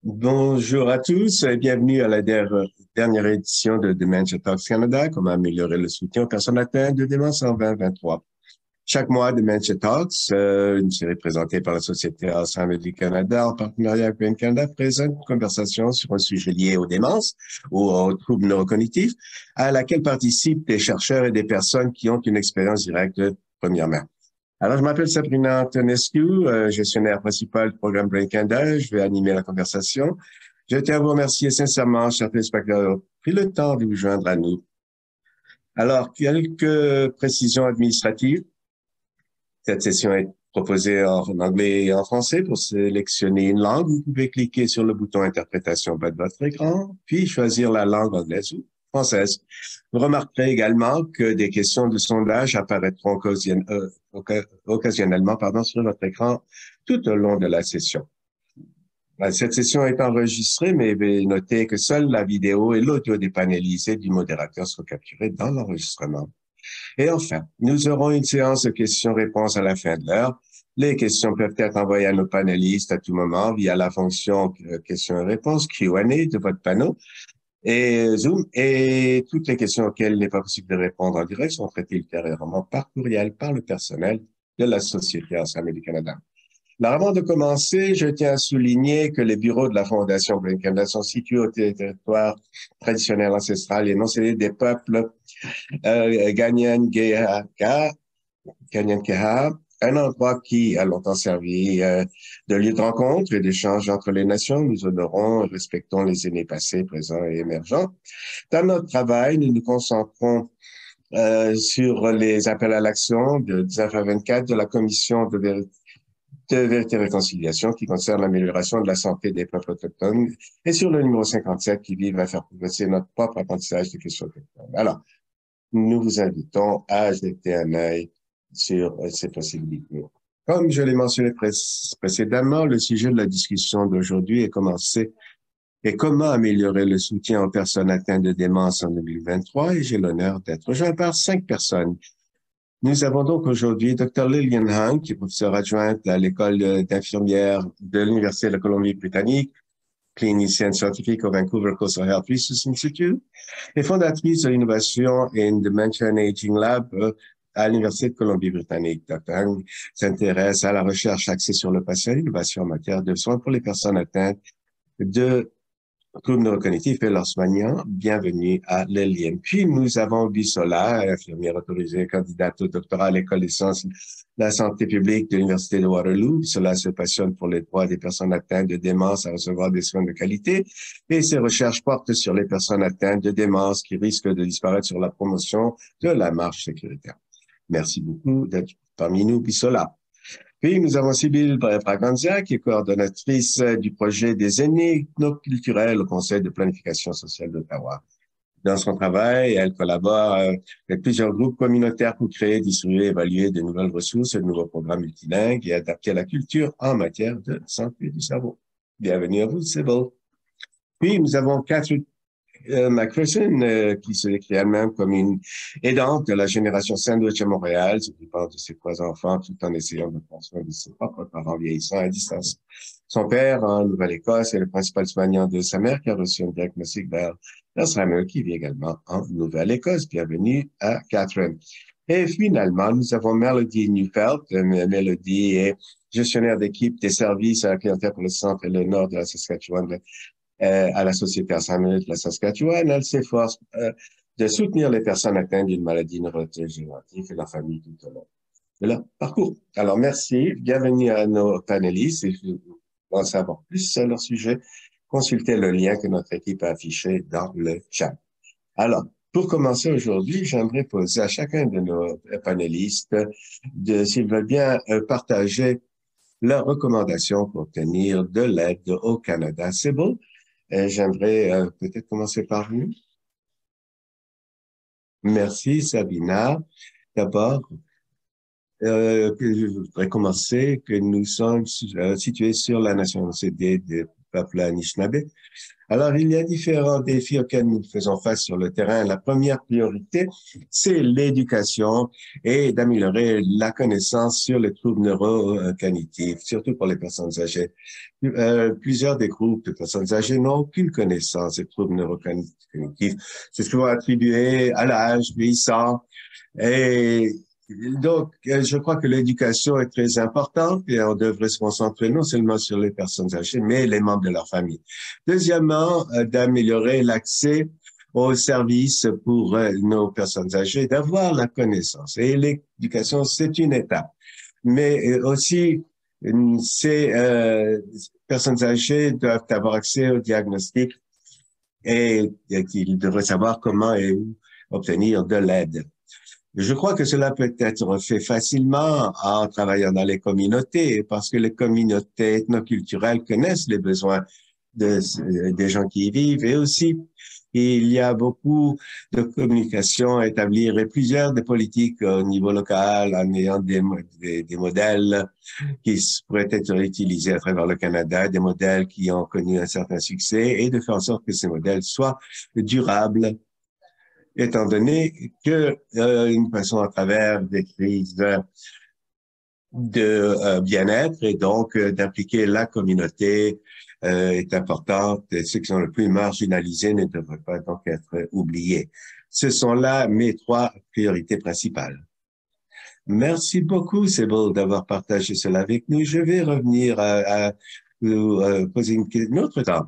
Bonjour à tous et bienvenue à la dernière édition de Dementia Talks Canada, comment améliorer le soutien aux personnes atteintes de démence en 2023. Chaque mois, Dementia Talks, une série présentée par la Société Alzheimer du Canada en partenariat avec Brain Canada, présente une conversation sur un sujet lié aux démences ou aux troubles neurocognitifs, à laquelle participent des chercheurs et des personnes qui ont une expérience directe de première main. Alors, je m'appelle Sabrina Antonescu, gestionnaire principal du programme Brain Canada. Je vais animer la conversation. Je tiens à vous remercier sincèrement, chers téléspectateurs, d'avoir pris le temps de vous joindre à nous. Alors, quelques précisions administratives. Cette session est proposée en anglais et en français. Pour sélectionner une langue, vous pouvez cliquer sur le bouton interprétation bas de votre écran, puis choisir la langue anglaise ou française. Vous remarquerez également que des questions de sondage apparaîtront occasionnellement sur votre écran tout au long de la session. Cette session est enregistrée, mais veuillez noter que seule la vidéo et l'audio des panélistes et du modérateur sont capturés dans l'enregistrement. Et enfin, nous aurons une séance de questions-réponses à la fin de l'heure. Les questions peuvent être envoyées à nos panélistes à tout moment via la fonction questions et réponses Q&A de votre panneau et Zoom. Et toutes les questions auxquelles il n'est pas possible de répondre en direct sont traitées ultérieurement par courriel par le personnel de la Société Alzheimer du Canada. Alors, avant de commencer, je tiens à souligner que les bureaux de la Fondation Brain Canada sont situés au territoire traditionnel ancestral et non cédé des peuples Ganyankeha, un endroit qui a longtemps servi de lieu de rencontre et d'échange entre les nations. Nous honorons et respectons les aînés passés, présents et émergents. Dans notre travail, nous nous concentrons sur les appels à l'action de 19 à 24 de la Commission de vérité et réconciliation qui concerne l'amélioration de la santé des peuples autochtones et sur le numéro 57 qui vise à faire progresser notre propre apprentissage des questions autochtones. Alors, nous vous invitons à jeter un œil sur ces possibilités. Comme je l'ai mentionné précédemment, le sujet de la discussion d'aujourd'hui est comment améliorer le soutien aux personnes atteintes de démence en 2023 et j'ai l'honneur d'être rejoint par 5 personnes. Nous avons donc aujourd'hui Dr. Lillian Hung, qui est professeure adjointe à l'école d'infirmière de l'Université de la Colombie-Britannique, clinicienne scientifique au Vancouver Coastal Health Research Institute et fondatrice de l'innovation in Dementia and Aging Lab à l'Université de Colombie-Britannique. Dr. Hung s'intéresse à la recherche axée sur le patient et l'innovation en matière de soins pour les personnes atteintes de troubles neurocognitifs et leurs soignants. Bienvenue à Lillian. Puis nous avons Bisola, infirmière autorisée, candidate au doctorat à l'École des sciences de la santé publique de l'Université de Waterloo. Bisola se passionne pour les droits des personnes atteintes de démence à recevoir des soins de qualité et ses recherches portent sur les personnes atteintes de démence qui risquent de disparaître sur la promotion de la marche sécuritaire. Merci beaucoup d'être parmi nous, Bisola. Puis, nous avons Sybille Braganza, qui est coordonnatrice du projet des aînés culturels au Conseil de planification sociale d'Ottawa. Dans son travail, elle collabore avec plusieurs groupes communautaires pour créer, distribuer, évaluer de nouvelles ressources, de nouveaux programmes multilingues et adapter la culture en matière de santé du cerveau. Bienvenue à vous, Sybille. Puis, nous avons Catherine McPherson, qui se décrit elle-même comme une aidante de la génération sandwich à Montréal, s'occupant de ses 3 enfants tout en essayant de prendre soin de ses propres parents vieillissants à distance. Son père, en Nouvelle-Écosse, est le principal soignant de sa mère qui a reçu un diagnostic d'Alzheimer qui vit également en Nouvelle-Écosse. Bienvenue à Catherine. Et finalement, nous avons Melody Neufeld. Melody est gestionnaire d'équipe des services à la clientèle pour le centre et le nord de la Saskatchewan, à la Société Alzheimer de la Saskatchewan. Elle s'efforce de soutenir les personnes atteintes d'une maladie neurodégénérative et leur famille tout au long de leur parcours. Alors, merci. Bienvenue à nos panélistes. Et si vous voulez en savoir plus sur leur sujet, consultez le lien que notre équipe a affiché dans le chat. Alors, pour commencer aujourd'hui, j'aimerais poser à chacun de nos panélistes s'ils veulent bien partager leurs recommandations pour obtenir de l'aide au Canada. C'est beau? J'aimerais peut-être commencer par vous. Merci, Sabina. D'abord, je voudrais commencer que nous sommes situés sur la nationalité peuple Anishinaabe. Alors, il y a différents défis auxquels nous faisons face sur le terrain. La première priorité, c'est l'éducation et d'améliorer la connaissance sur les troubles neurocognitifs, surtout pour les personnes âgées. Plusieurs des groupes de personnes âgées n'ont aucune connaissance des troubles neurocognitifs. C'est souvent attribué à l'âge vieillissant. Et donc, je crois que l'éducation est très importante et on devrait se concentrer non seulement sur les personnes âgées, mais les membres de leur famille. Deuxièmement, d'améliorer l'accès aux services pour nos personnes âgées, d'avoir la connaissance. Et l'éducation, c'est une étape. Mais aussi, ces personnes âgées doivent avoir accès au diagnostic et qu'ils devraient savoir comment et où obtenir de l'aide. Je crois que cela peut être fait facilement en travaillant dans les communautés, parce que les communautés ethnoculturelles connaissent les besoins des gens qui y vivent, et aussi il y a beaucoup de communication à établir et plusieurs des politiques au niveau local en ayant des modèles qui pourraient être utilisés à travers le Canada, des modèles qui ont connu un certain succès, et de faire en sorte que ces modèles soient durables, étant donné que nous passons à travers des crises de bien-être et donc d'impliquer la communauté est importante. Et ceux qui sont le plus marginalisés ne devraient pas donc être oubliés. Ce sont là mes trois priorités principales. Merci beaucoup, Sybil, d'avoir partagé cela avec nous. Je vais revenir à vous poser une autre question.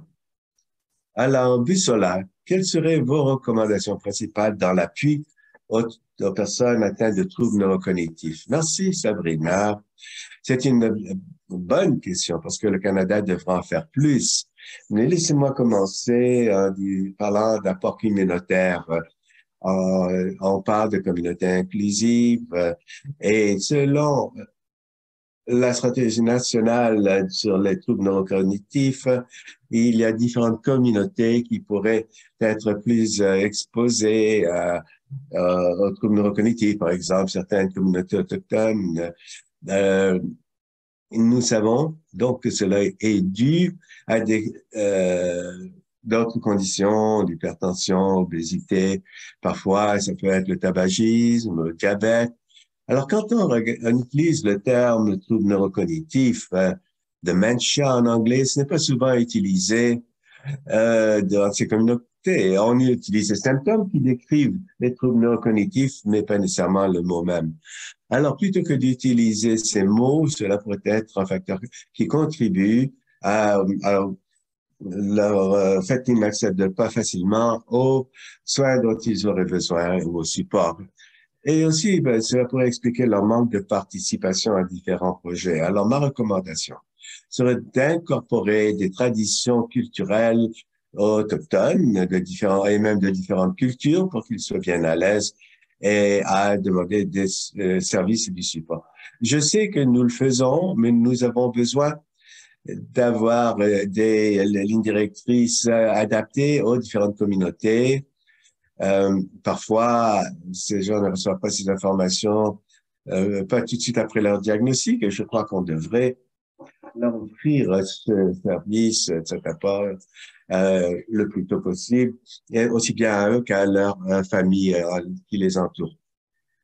Alors, Bussola, quelles seraient vos recommandations principales dans l'appui aux personnes atteintes de troubles neurocognitifs? Merci, Sabrina. C'est une bonne question parce que le Canada devra en faire plus. Mais laissez-moi commencer en parlant d'apport communautaire. On parle de communauté inclusive et selon la stratégie nationale sur les troubles neurocognitifs, il y a différentes communautés qui pourraient être plus exposées aux troubles neurocognitifs, par exemple, certaines communautés autochtones. Nous savons donc que cela est dû à d'autres conditions, l'hypertension, l'obésité. Parfois, ça peut être le tabagisme, le diabète. Alors, quand on utilise le terme trouble neurocognitif, dementia en anglais, ce n'est pas souvent utilisé dans ces communautés. On utilise les symptômes qui décrivent les troubles neurocognitifs, mais pas nécessairement le mot même. Alors, plutôt que d'utiliser ces mots, cela pourrait être un facteur qui contribue à leur fait qu'ils n'accèdent pas facilement aux soins dont ils auraient besoin ou au support. Et aussi, cela pourrait expliquer leur manque de participation à différents projets. Alors, ma recommandation serait d'incorporer des traditions culturelles autochtones et même de différentes cultures pour qu'ils soient bien à l'aise et à demander des services et du support. Je sais que nous le faisons, mais nous avons besoin d'avoir des lignes directrices adaptées aux différentes communautés. Parfois, ces gens ne reçoivent pas ces informations pas tout de suite après leur diagnostic et je crois qu'on devrait leur offrir ce service, cet apport le plus tôt possible, et aussi bien à eux qu'à leur famille qui les entoure.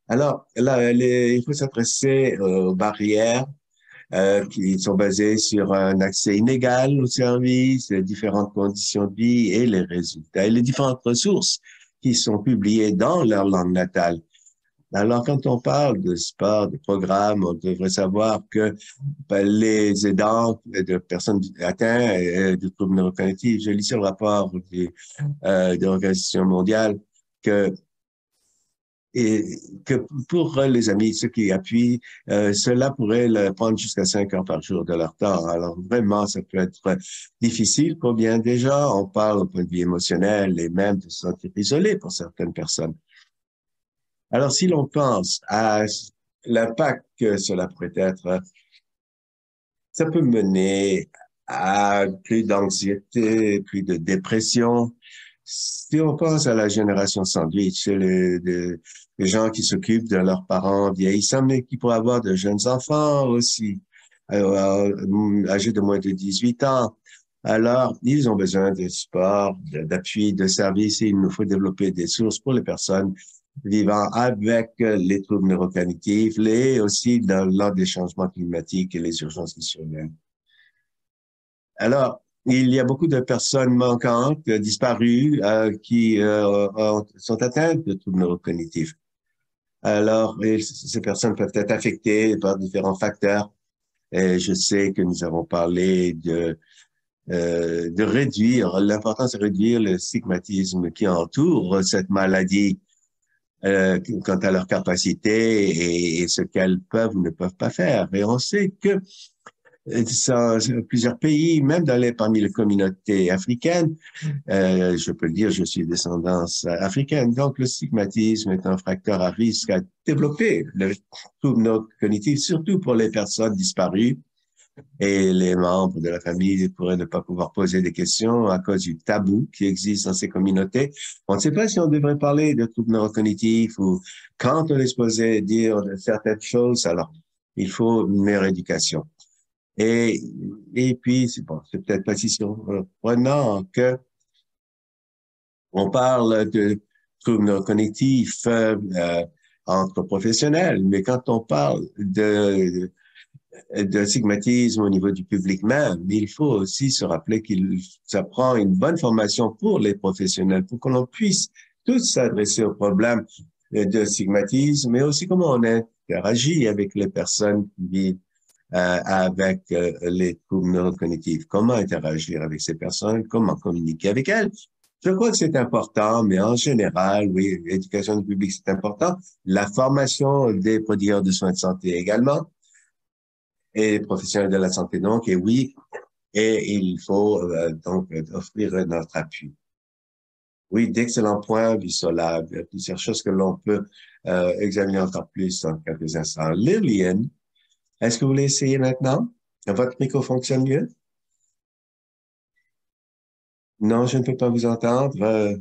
Alors, là, il faut s'adresser aux barrières qui sont basées sur un accès inégal aux services, les différentes conditions de vie et les résultats, et les différentes ressources qui sont publiées dans leur langue natale. Alors, quand on parle de sport, de programme, on devrait savoir que les aidants de personnes atteintes de troubles neurocognitifs, je lis sur le rapport de l'Organisation mondiale que pour les amis, ceux qui appuient, cela pourrait prendre jusqu'à 5 heures par jour de leur temps. Alors vraiment, ça peut être difficile pour bien des gens. On parle au point de vue émotionnel et même de se sentir isolé pour certaines personnes. Alors, si l'on pense à l'impact que cela pourrait être, ça peut mener à plus d'anxiété, plus de dépression. Si on pense à la génération sandwich, les gens qui s'occupent de leurs parents vieillissants, mais qui pourraient avoir de jeunes enfants aussi, âgés de moins de 18 ans, Alors, ils ont besoin de support, d'appui, de services et il nous faut développer des sources pour les personnes vivant avec les troubles neurocognitifs et aussi lors des changements climatiques et les urgences qui surviennent. Alors, il y a beaucoup de personnes manquantes, disparues, qui sont atteintes de troubles neurocognitifs. Alors, ces personnes peuvent être affectées par différents facteurs. Et je sais que nous avons parlé de réduire, l'importance de réduire le stigmatisme qui entoure cette maladie quant à leur capacité et ce qu'elles peuvent ou ne peuvent pas faire. Et on sait que plusieurs pays, même parmi les communautés africaines, je peux le dire, je suis descendance africaine, donc le stigmatisme est un facteur à risque à développer le trouble cognitif, surtout pour les personnes disparues et les membres de la famille pourraient ne pas pouvoir poser des questions à cause du tabou qui existe dans ces communautés. On ne sait pas si on devrait parler de troubles neurocognitifs ou quand on est supposé dire certaines choses, alors il faut une meilleure éducation. Et, et puis, c'est bon, c'est peut-être pas si surprenant que on parle de troubles neurocognitifs entre professionnels, mais quand on parle de stigmatisme au niveau du public même, mais il faut aussi se rappeler ça prend une bonne formation pour les professionnels, pour que l'on puisse tous s'adresser aux problèmes de stigmatisme, mais aussi comment on interagit avec les personnes qui vivent avec les troubles neurocognitifs, comment interagir avec ces personnes, comment communiquer avec elles. Je crois que c'est important, mais en général, oui, l'éducation du public, c'est important. La formation des prodigueurs de soins de santé également, et les professionnels de la santé donc, et oui, et il faut donc offrir notre appui. Oui, d'excellents points, Vissola, plusieurs choses que l'on peut examiner encore plus dans quelques instants. Liliane, est-ce que vous voulez essayer maintenant? Votre micro fonctionne mieux? Non, je ne peux pas vous entendre.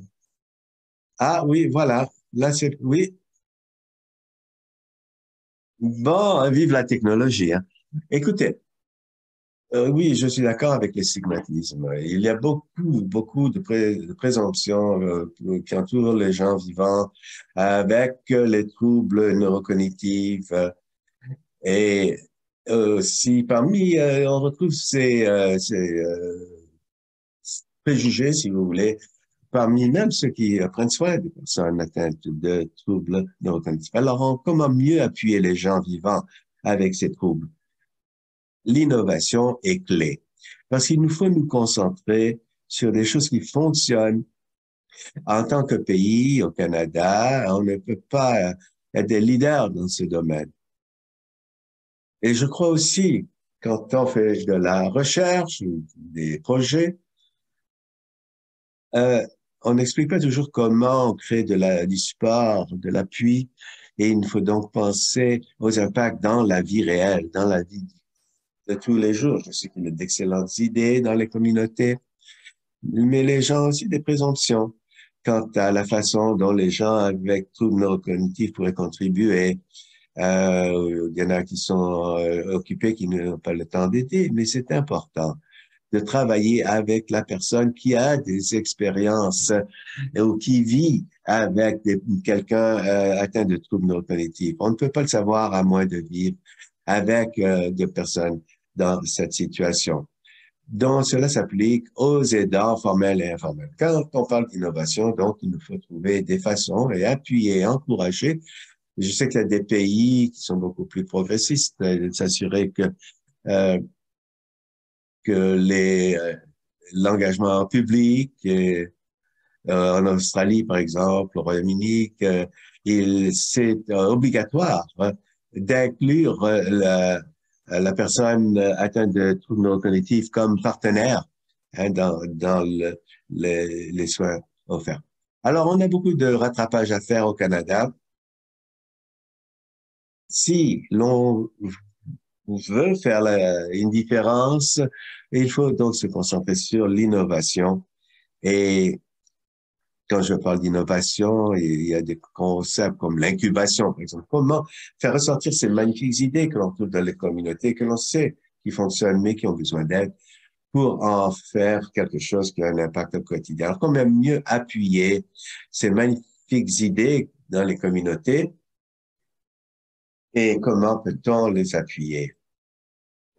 Ah oui, voilà. Là, c'est... Oui. Bon, vive la technologie, hein. Écoutez, oui, je suis d'accord avec le stigmatisme. Il y a beaucoup de présomptions qui entourent les gens vivant avec les troubles neurocognitifs. Et si parmi, on retrouve ces préjugés, si vous voulez, parmi même ceux qui prennent soin des personnes atteintes de troubles neurocognitifs. Alors, comment mieux appuyer les gens vivant avec ces troubles? L'innovation est clé. Parce qu'il nous faut nous concentrer sur des choses qui fonctionnent. En tant que pays, au Canada, on ne peut pas être des leaders dans ce domaine. Et je crois aussi, quand on fait de la recherche, des projets, euh, on n'explique pas toujours comment on crée du support, de l'appui, et il faut donc penser aux impacts dans la vie réelle, dans la vie de tous les jours. Je sais qu'il y a d'excellentes idées dans les communautés, mais les gens ont aussi des présomptions quant à la façon dont les gens avec troubles neurocognitifs pourraient contribuer. Il y en a qui sont occupés, qui n'ont pas le temps d'aider, mais c'est important de travailler avec la personne qui a des expériences ou qui vit avec quelqu'un atteint de troubles neurocognitifs. On ne peut pas le savoir à moins de vivre avec des personnes dans cette situation. Donc, cela s'applique aux aidants formels et informels. Quand on parle d'innovation, donc, il nous faut trouver des façons et appuyer, encourager. Je sais qu'il y a des pays qui sont beaucoup plus progressistes, de s'assurer euh, que l'engagement public, en Australie, par exemple, au Royaume-Uni, c'est obligatoire hein, d'inclure la personne atteinte de troubles neurocognitifs comme partenaire hein, dans les soins offerts. Alors, on a beaucoup de rattrapage à faire au Canada. Si l'on veut faire une différence, il faut donc se concentrer sur l'innovation. Et quand je parle d'innovation, il y a des concepts comme l'incubation, par exemple. Comment faire ressortir ces magnifiques idées que l'on trouve dans les communautés, que l'on sait qui fonctionnent, mais qui ont besoin d'aide. pour en faire quelque chose qui a un impact au quotidien. Alors, comment mieux appuyer ces magnifiques idées dans les communautés et comment peut-on les appuyer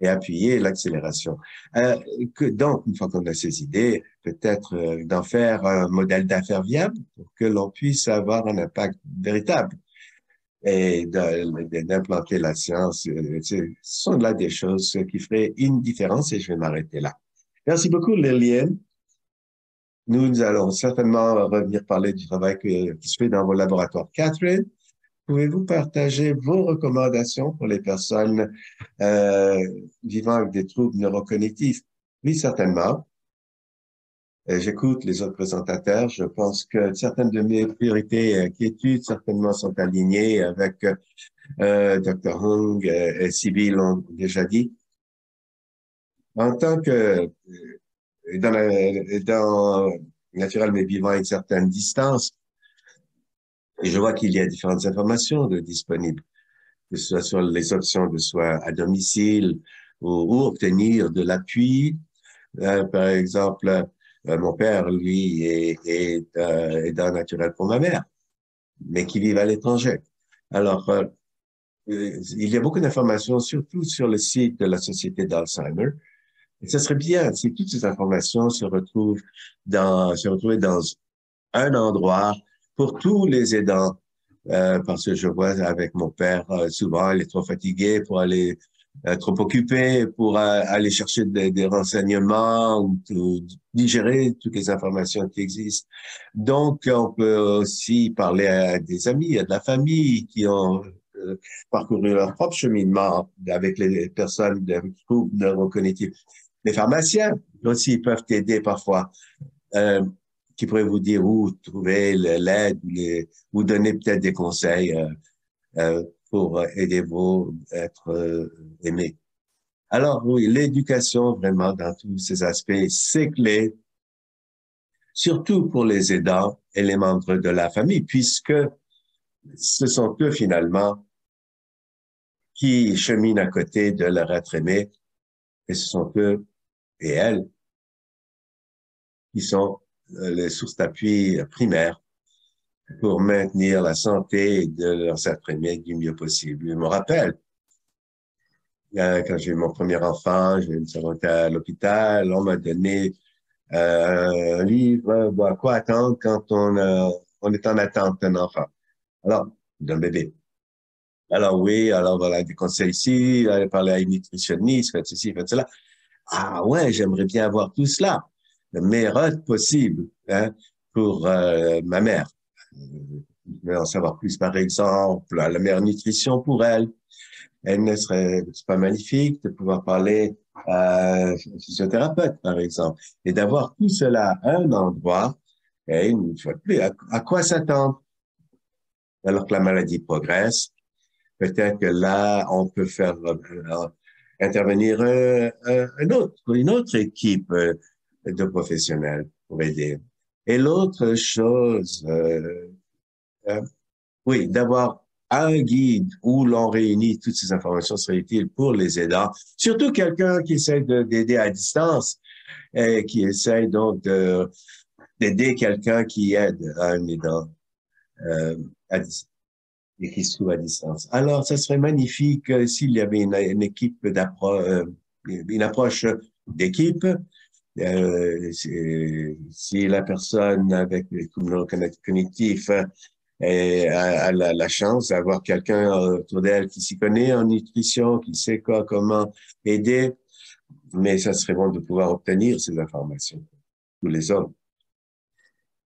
et appuyer l'accélération. Donc, une fois qu'on a ces idées, peut-être d'en faire un modèle d'affaires viable pour que l'on puisse avoir un impact véritable et d'implanter la science. Ce sont là des choses qui feraient une différence et je vais m'arrêter là. Merci beaucoup, Liliane. Nous allons certainement revenir parler du travail qui se fait dans vos laboratoires. Catherine, pouvez-vous partager vos recommandations pour les personnes euh, vivant avec des troubles neurocognitifs? Oui, certainement. J'écoute les autres présentateurs. Je pense que certaines de mes priorités et inquiétudes certainement sont alignées avec Dr. Hung et Sybille l'ont déjà dit. En tant que dans naturel mais vivant à une certaine distance, et je vois qu'il y a différentes informations disponibles, que ce soit sur les options de soins à domicile ou obtenir de l'appui. Par exemple, mon père, lui, est aidant naturel pour ma mère, mais qui vit à l'étranger. Alors, il y a beaucoup d'informations, surtout sur le site de la Société d'Alzheimer. Et ce serait bien si toutes ces informations se retrouvaient dans un endroit pour tous les aidants, parce que je vois avec mon père, souvent, il est trop fatigué pour aller, trop occupé pour aller chercher des renseignements ou digérer toutes les informations qui existent. Donc, on peut aussi parler à des amis, à de la famille qui ont parcouru leur propre cheminement avec les personnes de troubles neurocognitifs. Les pharmaciens aussi peuvent aider parfois. Euh, qui pourrait vous dire où trouver l'aide ou donner peut-être des conseils pour aider vous à être aimé. Alors oui, l'éducation vraiment dans tous ces aspects, c'est clé, surtout pour les aidants et les membres de la famille, puisque ce sont eux finalement qui cheminent à côté de leur être aimé et ce sont eux et elles qui sont les sources d'appui primaires pour maintenir la santé de leurs êtres aimés du mieux possible. Je me rappelle, quand j'ai eu mon premier enfant, j'ai été à l'hôpital, on m'a donné un livre, à quoi attendre quand on est en attente d'un enfant. Alors, d'un bébé. Alors oui, alors voilà, des conseils ici, aller parler à une nutritionniste, faites ceci, faites cela. Ah ouais, j'aimerais bien avoir tout cela, le meilleur possible hein, pour ma mère. Je veux en savoir plus, par exemple, la meilleure nutrition pour elle. Elle ne serait pas magnifique de pouvoir parler à un physiothérapeute, par exemple, et d'avoir tout cela à un endroit, et une fois de plus, à quoi s'attendre? Alors que la maladie progresse, peut-être que là, on peut faire intervenir une autre équipe de professionnels pour aider. Et l'autre chose, euh, oui, d'avoir un guide où l'on réunit toutes ces informations serait utile pour les aidants, surtout quelqu'un qui essaie d'aider à distance et qui essaie donc d'aider quelqu'un qui aide un aidant à distance et qui se trouve à distance. Alors, ça serait magnifique s'il y avait une équipe une approche d'équipe. Si la personne avec les troubles cognitifs et a la chance d'avoir quelqu'un autour d'elle qui s'y connaît en nutrition, qui sait comment aider, mais ça serait bon de pouvoir obtenir ces informations, tous les hommes.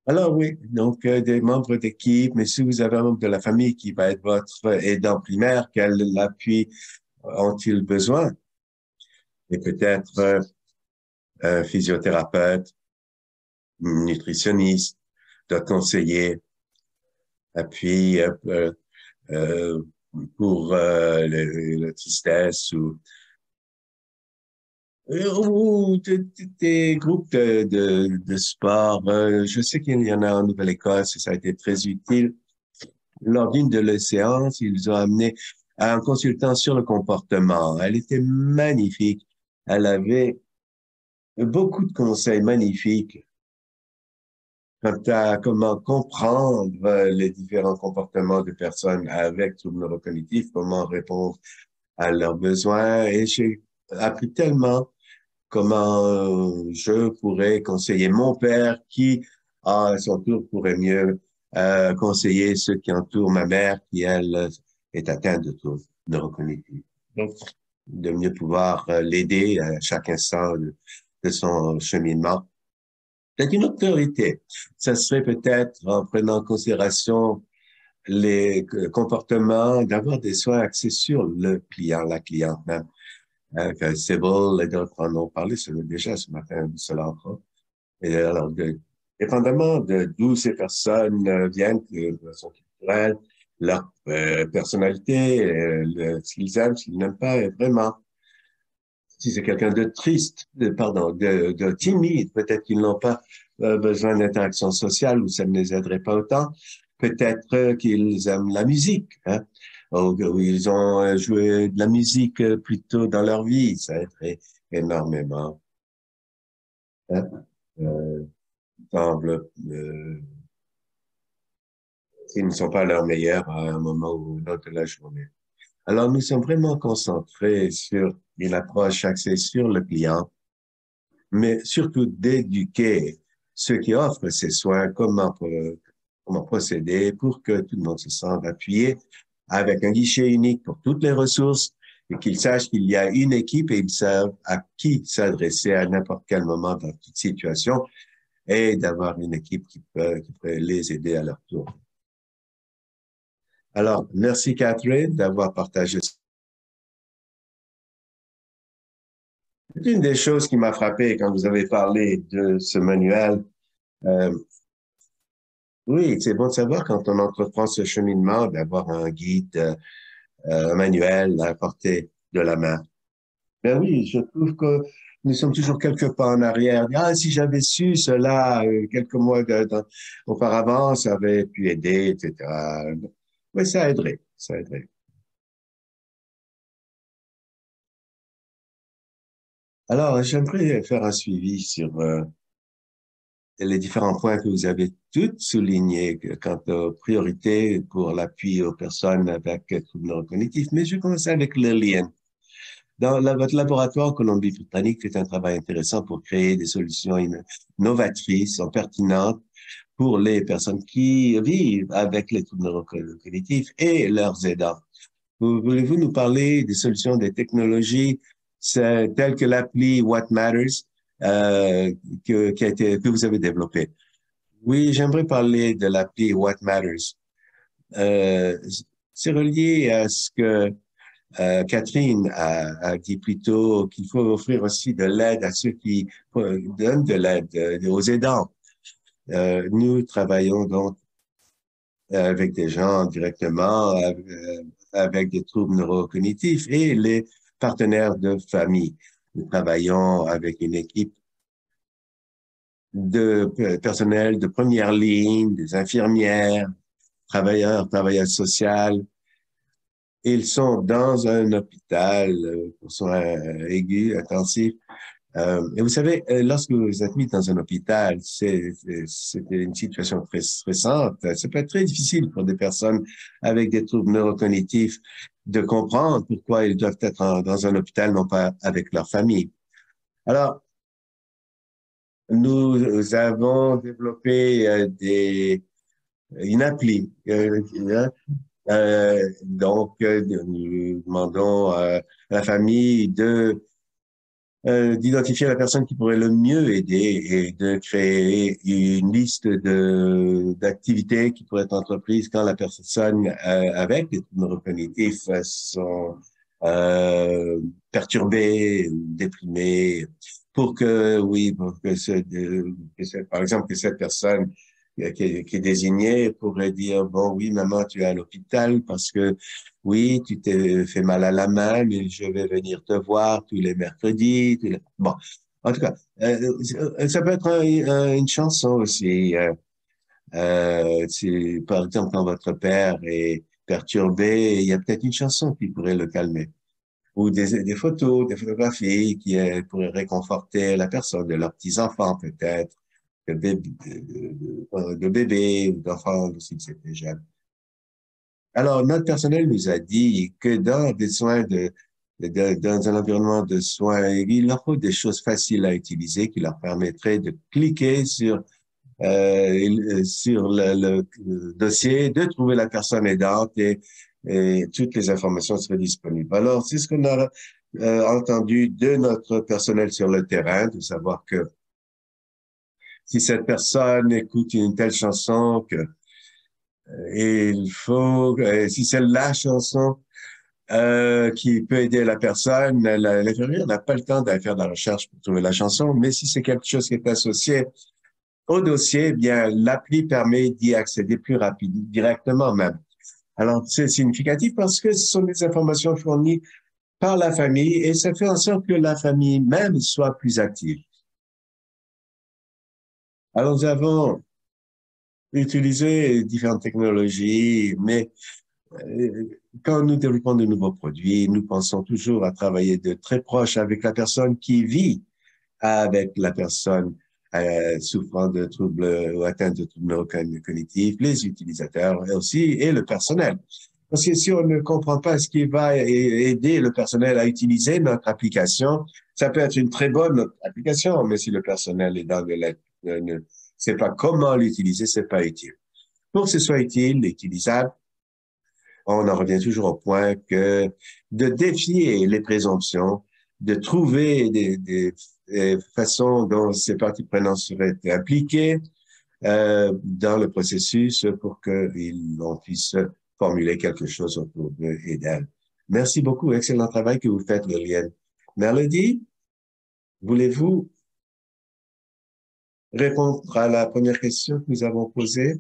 Alors oui, donc des membres d'équipe, mais si vous avez un membre de la famille qui va être votre aidant primaire, quel appui ont-ils besoin? Et peut-être un physiothérapeute, nutritionniste, d'autres conseillers, appui euh, pour la tristesse ou des groupes de sport. Je sais qu'il y en a en Nouvelle-Écosse et ça a été très utile. Lors d'une de les séances, ils ont amené un consultant sur le comportement. Elle était magnifique. Elle avait beaucoup de conseils magnifiques quant à comment comprendre les différents comportements de personnes avec troubles neurocognitifs, comment répondre à leurs besoins. Et j'ai appris tellement comment je pourrais conseiller mon père qui, à son tour, pourrait mieux conseiller ceux qui entourent ma mère qui, elle, est atteinte de troubles neurocognitifs. Donc, de mieux pouvoir l'aider à chaque instant de son cheminement. Peut-être une autorité. Ça serait peut-être en prenant en considération les comportements, d'avoir des soins axés sur le client, la cliente même. Que Sybil et d'autres en ont parlé déjà ce matin, cela entre autres. Et alors, dépendamment de d'où ces personnes viennent, de façon culturelle, leur personnalité, ce qu'ils aiment, ce qu'ils n'aiment pas, et vraiment, si c'est quelqu'un de triste, pardon, de timide, peut-être qu'ils n'ont pas besoin d'interaction sociale ou ça ne les aiderait pas autant. Peut-être qu'ils aiment la musique, hein, ou ils ont joué de la musique plutôt dans leur vie, ça aiderait énormément. Hein. Euh, semble, ils ne sont pas à leur meilleur à un moment ou un autre de la journée. Alors, nous sommes vraiment concentrés sur une approche axée sur le client, mais surtout d'éduquer ceux qui offrent ces soins, comment procéder pour que tout le monde se sente appuyé avec un guichet unique pour toutes les ressources et qu'ils sachent qu'il y a une équipe et ils savent à qui s'adresser à n'importe quel moment dans toute situation et d'avoir une équipe qui peut les aider à leur tour. Alors, merci Catherine d'avoir partagé. C'est une des choses qui m'a frappé quand vous avez parlé de ce manuel. Euh, oui, c'est bon de savoir quand on entreprend ce cheminement d'avoir un guide, un manuel à portée de la main. Ben oui, je trouve que nous sommes toujours quelques pas en arrière. Ah, si j'avais su cela quelques mois auparavant, ça avait pu aider, etc. Oui, ça aiderait, ça aiderait. Alors, j'aimerais faire un suivi sur les différents points que vous avez tous soulignés quant aux priorités pour l'appui aux personnes avec troubles neurocognitifs. Mais je vais commencer avec Lillian. Dans votre laboratoire en Colombie-Britannique fait un travail intéressant pour créer des solutions novatrices, pertinentes pour les personnes qui vivent avec les troubles neurocognitifs et leurs aidants. Voulez-vous nous parler des solutions, des technologies telles que l'appli What Matters que vous avez développée? Oui, j'aimerais parler de l'appli What Matters. Euh, c'est relié à ce que Catherine a dit plus tôt, qu'il faut offrir aussi de l'aide à ceux qui donnent de l'aide aux aidants. Nous travaillons donc avec des gens directement, avec des troubles neurocognitifs et les partenaires de famille. Nous travaillons avec une équipe de personnel de première ligne, des infirmières, travailleuses sociales. Ils sont dans un hôpital pour soins aigus, intensifs. Et vous savez, lorsque vous êtes mis dans un hôpital, c'est une situation très stressante. Ça peut être très difficile pour des personnes avec des troubles neurocognitifs de comprendre pourquoi ils doivent être dans un hôpital, non pas avec leur famille. Alors, nous avons développé une appli. Nous demandons à la famille d'identifier la personne qui pourrait le mieux aider et de créer une liste d'activités qui pourraient être entreprises quand la personne avec des troubles neurocognitifs sont perturbée, déprimée, pour que, oui, par exemple, que cette personne qui est désignée pourrait dire, bon, oui, maman, tu es à l'hôpital parce que, oui, tu t'es fait mal à la main, mais je vais venir te voir tous les mercredis. Bon, en tout cas, ça peut être une chanson aussi. Par exemple, quand votre père est perturbé, il y a peut-être une chanson qui pourrait le calmer. ou des photos, des photographies qui pourraient réconforter la personne, de leurs petits-enfants peut-être, de bébés ou d'enfants aussi qui étaient jeunes. Alors, notre personnel nous a dit que dans des soins dans un environnement de soins, il leur faut des choses faciles à utiliser qui leur permettraient de cliquer sur le dossier, de trouver la personne aidante et toutes les informations seraient disponibles. Alors, c'est ce qu'on a entendu de notre personnel sur le terrain, de savoir que si cette personne écoute une telle chanson que il faut, si c'est la chanson qui peut aider la personne, l'infirmière n'a pas le temps d'aller faire de la recherche pour trouver la chanson, mais si c'est quelque chose qui est associé au dossier, eh bien, l'appli permet d'y accéder plus rapidement, directement même. Alors, c'est significatif parce que ce sont des informations fournies par la famille et ça fait en sorte que la famille même soit plus active. Alors, nous avons utilisé différentes technologies, mais quand nous développons de nouveaux produits, nous pensons toujours à travailler de très proche avec la personne qui vit avec la personne souffrant de troubles ou atteint de troubles neurocognitifs, les utilisateurs et le personnel. Parce que si on ne comprend pas ce qui va aider le personnel à utiliser notre application, ça peut être une très bonne application, mais si le personnel est dans ne sait pas comment l'utiliser, c'est pas utile. Pour que ce soit utile, utilisable, on en revient toujours au point que de défier les présomptions, de trouver des façons dont ces parties prenantes seraient impliquées dans le processus pour qu'on puisse formuler quelque chose autour d'eux et d'elles. Merci beaucoup. Excellent travail que vous faites, Liliane. Melody, voulez-vous répondre à la première question que nous avons posée?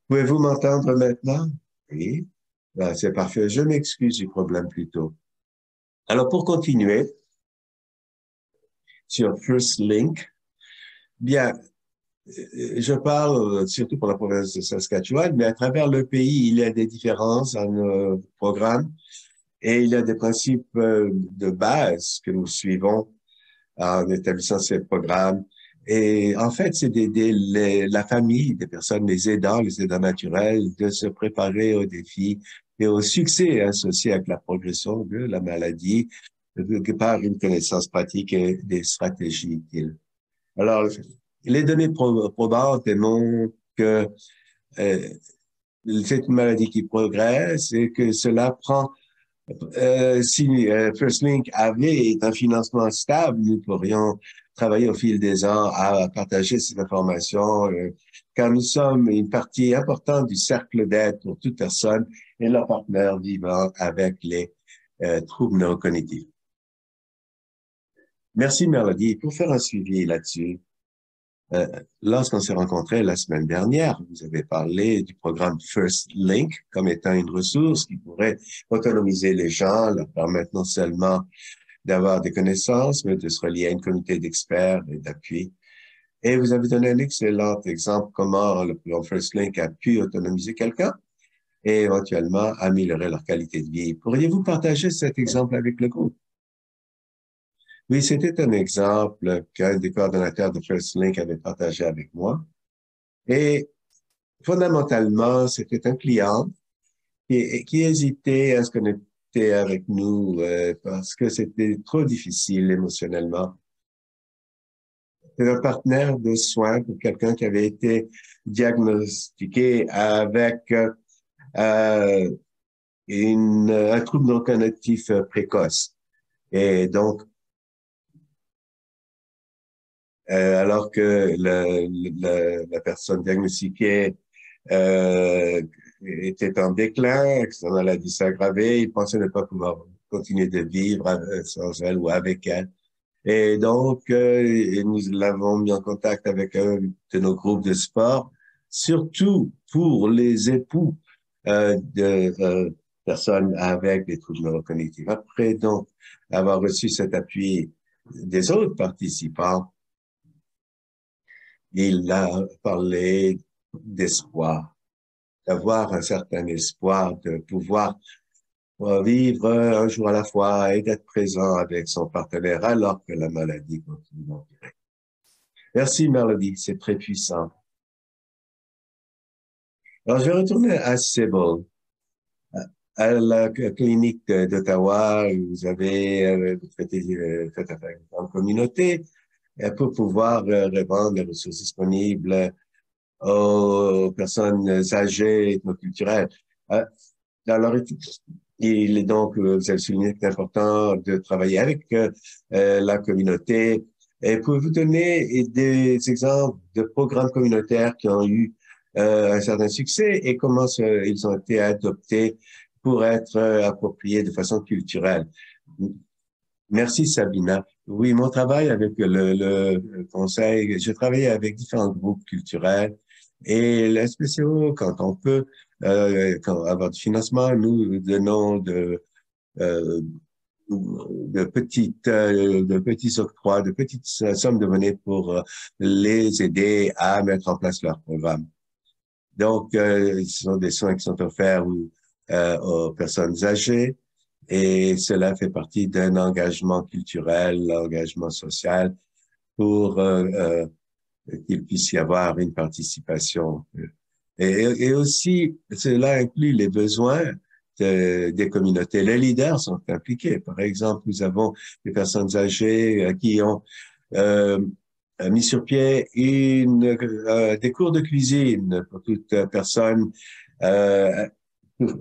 Pouvez-vous m'entendre maintenant? Oui. Ah, c'est parfait. Je m'excuse du problème plus tôt. Alors, pour continuer sur First Link, bien, je parle surtout pour la province de Saskatchewan, mais à travers le pays, il y a des différences dans nos programmes et il y a des principes de base que nous suivons en établissant ces programmes. Et en fait, c'est d'aider la famille des personnes, les aidants naturels, de se préparer aux défis et au succès associés avec la progression de la maladie par une connaissance pratique et des stratégies utiles. Alors, les données probantes démontrent que euh, c'est une maladie qui progresse et que cela prend si FirstLink avait un financement stable, nous pourrions travailler au fil des ans à partager ces informations, car nous sommes une partie importante du cercle d'aide pour toute personne et leur partenaire vivant avec les troubles neurocognitifs. Merci, Mélodie. Pour faire un suivi là-dessus, lorsqu'on s'est rencontrés la semaine dernière, vous avez parlé du programme First Link comme étant une ressource qui pourrait autonomiser les gens, leur permettre non seulement d'avoir des connaissances, mais de se relier à une communauté d'experts et d'appui. Et vous avez donné un excellent exemple comment le programme First Link a pu autonomiser quelqu'un et éventuellement améliorer leur qualité de vie. Pourriez-vous partager cet exemple avec le groupe? Oui, c'était un exemple qu'un des coordonnateurs de First Link avait partagé avec moi. Et fondamentalement, c'était un client qui hésitait à se connecter avec nous parce que c'était trop difficile émotionnellement. C'est un partenaire de soins pour quelqu'un qui avait été diagnostiqué avec un trouble neurocognitif précoce. Et donc, alors que la personne diagnostiquée était en déclin, que sa maladie s'aggravait, il pensait ne pas pouvoir continuer de vivre sans elle ou avec elle. Et donc, nous l'avons mis en contact avec un de nos groupes de sport, surtout pour les époux de personnes avec des troubles neurocognitifs. Après donc avoir reçu cet appui des autres participants, il a parlé d'espoir, d'avoir un certain espoir de pouvoir vivre un jour à la fois et d'être présent avec son partenaire alors que la maladie continue d'empirer. Merci, Mélodie, c'est très puissant. Alors, je vais retourner à Sybil, à la clinique d'Ottawa, où vous avez fait affaire en communauté pour pouvoir répandre les ressources disponibles aux personnes âgées, ethnoculturelles. Euh, alors, il est donc, vous avez souligné que c'est important de travailler avec la communauté. Et pouvez-vous donner des exemples de programmes communautaires qui ont eu un certain succès et comment ils ont été adoptés pour être appropriés de façon culturelle? Merci, Sabina. Oui, mon travail avec le conseil, j'ai travaillé avec différents groupes culturels et la SPCO, quand on peut, avoir du financement, nous donnons euh, de petits octrois, de petites sommes de monnaie pour les aider à mettre en place leur programme. Donc, ce sont des soins qui sont offerts aux personnes âgées et cela fait partie d'un engagement culturel, engagement social pour qu'il puisse y avoir une participation. Et aussi, cela inclut les besoins des communautés. Les leaders sont impliqués. Par exemple, nous avons des personnes âgées qui ont euh, mis sur pied des cours de cuisine pour toute personne euh,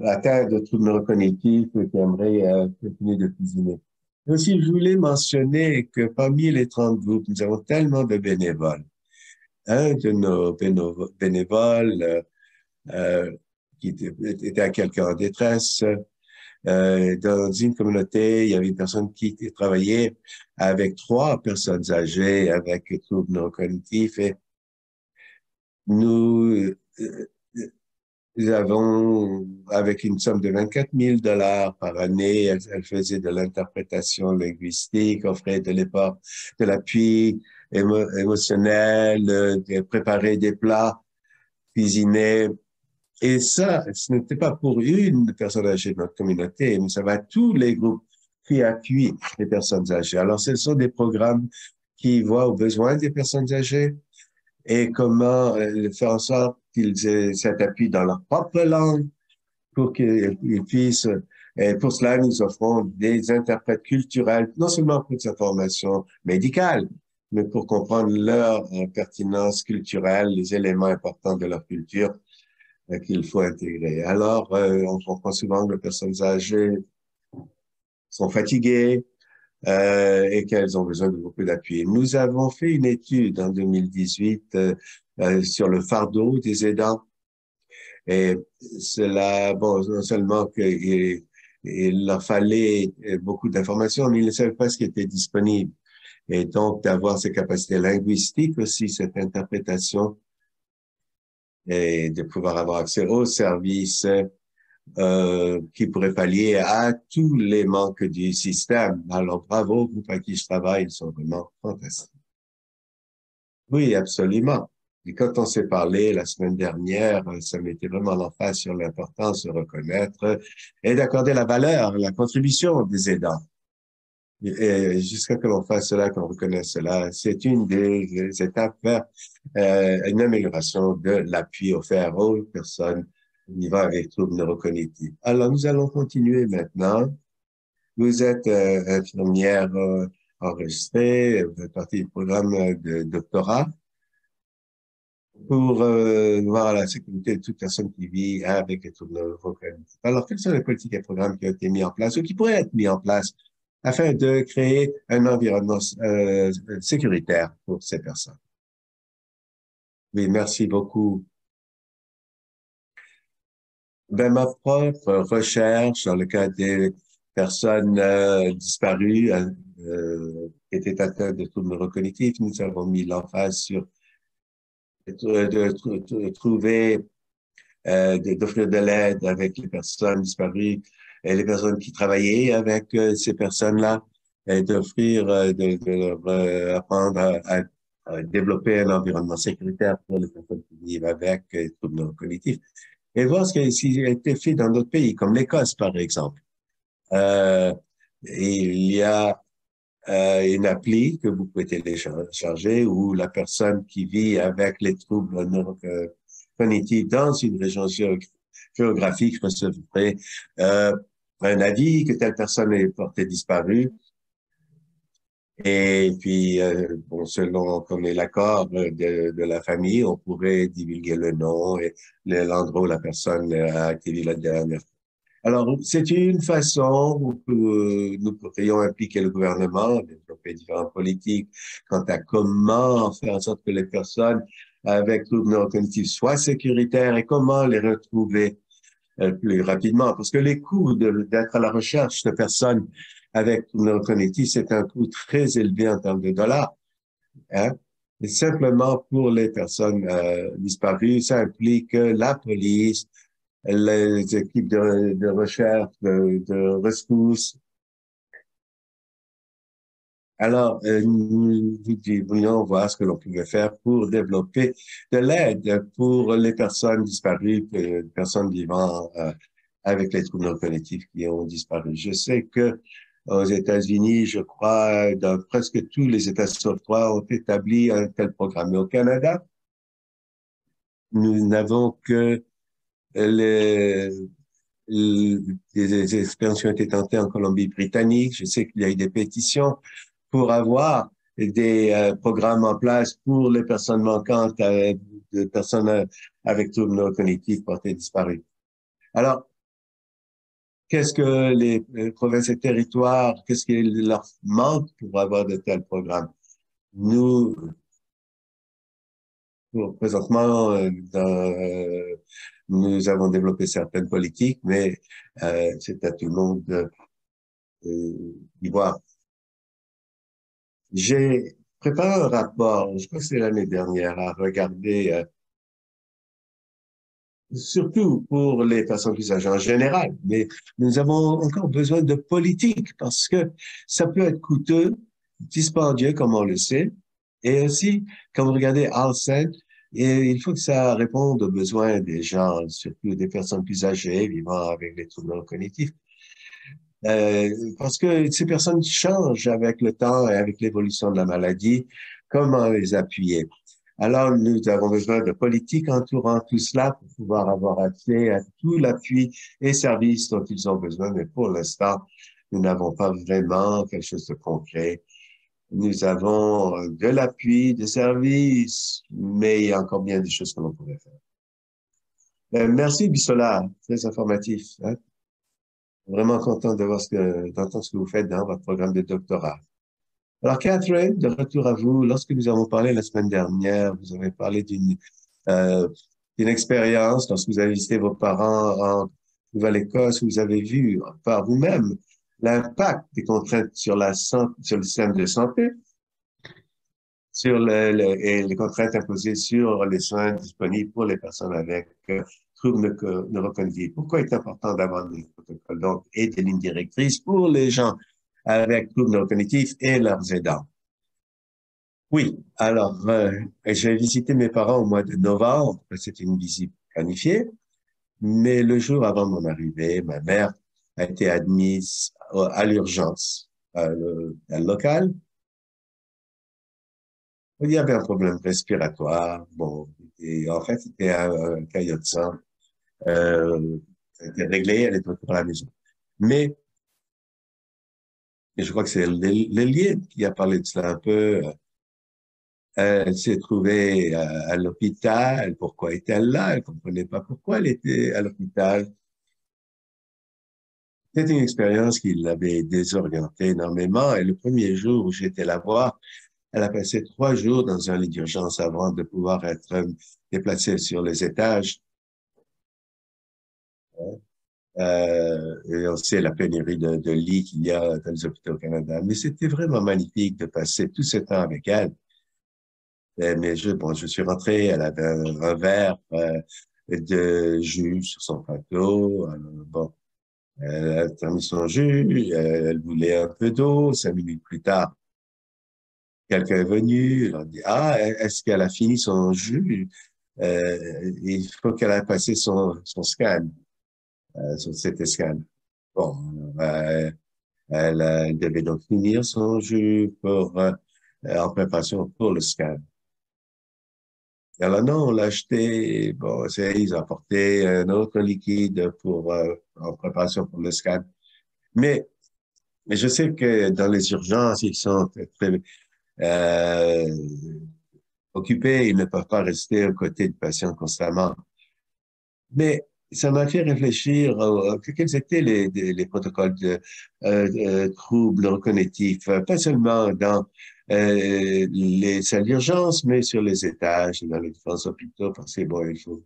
atteinte de troubles neurocognitifs qui aimerait continuer de cuisiner. Et aussi, je voulais mentionner que parmi les 30 groupes, nous avons tellement de bénévoles. Un de nos bénévoles euh, qui était à quelqu'un en détresse, dans une communauté, il y avait une personne qui travaillait avec 3 personnes âgées avec troubles neurocognitifs et nous, nous avons, avec une somme de 24 000 par année, elle faisait de l'interprétation linguistique, offrait de l'appui émotionnel, préparer des plats, cuisiner. Et ça, ce n'était pas pour une personne âgée de notre communauté, mais ça va à tous les groupes qui appuient les personnes âgées. Alors, ce sont des programmes qui voient aux besoins des personnes âgées et comment faire en sorte qu'ils aient cet appui dans leur propre langue pour qu'ils puissent. Et pour cela, nous offrons des interprètes culturels, non seulement pour cette formation médicale, mais pour comprendre leur pertinence culturelle, les éléments importants de leur culture qu'il faut intégrer. Alors, on comprend souvent que les personnes âgées sont fatiguées et qu'elles ont besoin de beaucoup d'appui. Nous avons fait une étude en 2018 sur le fardeau des aidants et cela, bon, non seulement il leur fallait beaucoup d'informations, mais ils ne savaient pas ce qui était disponible. Et donc, d'avoir ces capacités linguistiques aussi, cette interprétation, et de pouvoir avoir accès aux services qui pourraient pallier à tous les manques du système. Alors, bravo au groupe à qui je travaille, ils sont vraiment fantastiques. Oui, absolument. Et quand on s'est parlé la semaine dernière, ça mettait vraiment l'emphase sur l'importance de reconnaître et d'accorder la valeur, la contribution des aidants. Et jusqu'à que l'on fasse cela, qu'on reconnaisse cela, c'est une des étapes vers une amélioration de l'appui offert aux personnes vivant avec troubles neurocognitifs. Alors, nous allons continuer maintenant. Vous êtes infirmière enregistrée, vous faites partie du programme de doctorat pour voir la sécurité de toute personne qui vit avec des troubles neurocognitifs. Alors, quelles sont les politiques et programmes qui ont été mis en place ou qui pourraient être mis en place afin de créer un environnement sécuritaire pour ces personnes? Oui, merci beaucoup. Ben, ma propre recherche dans le cas des personnes disparues qui étaient atteintes de troubles neurocognitifs, nous avons mis l'emphase sur de trouver, d'offrir de l'aide avec les personnes disparues et les personnes qui travaillaient avec ces personnes-là et d'offrir, de leur apprendre à développer un environnement sécuritaire pour les personnes qui vivent avec troubles neurocognitifs et voir ce qui a été fait dans d'autres pays, comme l'Écosse, par exemple. Euh, et il y a une appli que vous pouvez télécharger où la personne qui vit avec les troubles cognitifs dans une région géographique recevrait un avis que telle personne est portée disparue. Et puis, bon, selon comme est l'accord de la famille, on pourrait divulguer le nom et l'endroit où la personne a été la dernière. Alors, c'est une façon où nous pourrions impliquer le gouvernement, développer différentes politiques quant à comment faire en sorte que les personnes avec troubles neurocognitifs soient sécuritaires et comment les retrouver plus rapidement. Parce que les coûts d'être à la recherche de personnes avec troubles neurocognitifs, c'est un coût très élevé en termes de dollars. Hein? Et simplement pour les personnes disparues, ça implique la police, les équipes de recherche, de rescousse. Alors, nous voulions voir ce que l'on pouvait faire pour développer de l'aide pour les personnes disparues, les personnes vivant avec les troubles neurocognitifs qui ont disparu. Je sais que aux États-Unis, je crois, dans presque tous les États sur trois ont établi un tel programme. Mais au Canada, nous n'avons que les, des expériences qui ont été tentées en Colombie-Britannique. Je sais qu'il y a eu des pétitions pour avoir des programmes en place pour les personnes manquantes, de personnes avec troubles neurocognitifs portés disparus. Alors, qu'est-ce que les provinces et territoires, qu'est-ce qu'il leur manque pour avoir de tels programmes? Nous, présentement, nous avons développé certaines politiques, mais c'est à tout le monde d'y voir. J'ai préparé un rapport, je crois que c'est l'année dernière, à regarder, surtout pour les personnes plus âgées en général, mais nous avons encore besoin de politique parce que ça peut être coûteux, dispendieux, comme on le sait, et aussi, quand vous regardez Alcent, et il faut que ça réponde aux besoins des gens, surtout des personnes plus âgées vivant avec les troubles cognitifs. Parce que ces personnes changent avec le temps et avec l'évolution de la maladie. Comment les appuyer? Alors, nous avons besoin de politiques entourant tout cela pour pouvoir avoir accès à tout l'appui et services dont ils ont besoin. Mais pour l'instant, nous n'avons pas vraiment quelque chose de concret. Nous avons de l'appui, des services, mais il y a encore bien des choses que l'on pourrait faire. Merci, Bissola. Très informatif, hein? Vraiment content de voir d'entendre ce que vous faites dans votre programme de doctorat. Alors, Catherine, de retour à vous. Lorsque nous avons parlé la semaine dernière, vous avez parlé euh, d'une expérience lorsque vous avez visité vos parents en Nouvelle-Écosse, où vous avez vu par vous-même l'impact des contraintes sur sur le système de santé, sur et les contraintes imposées sur les soins disponibles pour les personnes avec troubles neurocognitifs. Pourquoi il est important d'avoir des protocoles donc, et des lignes directrices pour les gens avec troubles neurocognitifs et leurs aidants? Oui, alors j'ai visité mes parents au mois de novembre, c'était une visite planifiée, mais le jour avant mon arrivée, ma mère a été admise à l'urgence à l'hôpital. Il y avait un problème respiratoire, bon, et en fait, c'était un caillot de sang. Ça a été réglé, elle est retournée à la maison. Mais, et je crois que c'est l'Éliane qui a parlé de cela un peu. Elle s'est trouvée à l'hôpital. Pourquoi était-elle là? Elle comprenait pas pourquoi elle était à l'hôpital. C'était une expérience qui l'avait désorientée énormément. Et le premier jour où j'étais la voir, elle a passé 3 jours dans un lit d'urgence avant de pouvoir être déplacée sur les étages. Et on sait la pénurie de lits qu'il y a dans les hôpitaux au Canada. Mais c'était vraiment magnifique de passer tout ce temps avec elle. Mais bon, je suis rentré, elle avait un verre de jus sur son plateau. Bon, elle a terminé son jus, elle voulait un peu d'eau. 5 minutes plus tard, quelqu'un est venu, elle a dit, ah, est-ce qu'elle a fini son jus? Il faut qu'elle ait passé son scan, son CT scan. Bon, elle devait donc finir son jus en préparation pour le scan. Alors non, on l'a acheté, bon, ils ont apporté un autre liquide en préparation pour le scan. Mais, mais je sais que dans les urgences, ils sont très euh, occupés, ils ne peuvent pas rester aux côtés du patient constamment. Mais ça m'a fait réfléchir quels étaient les protocoles de troubles cognitifs, pas seulement dans les salles d'urgence, mais sur les étages, dans les différents hôpitaux, parce que bon, il faut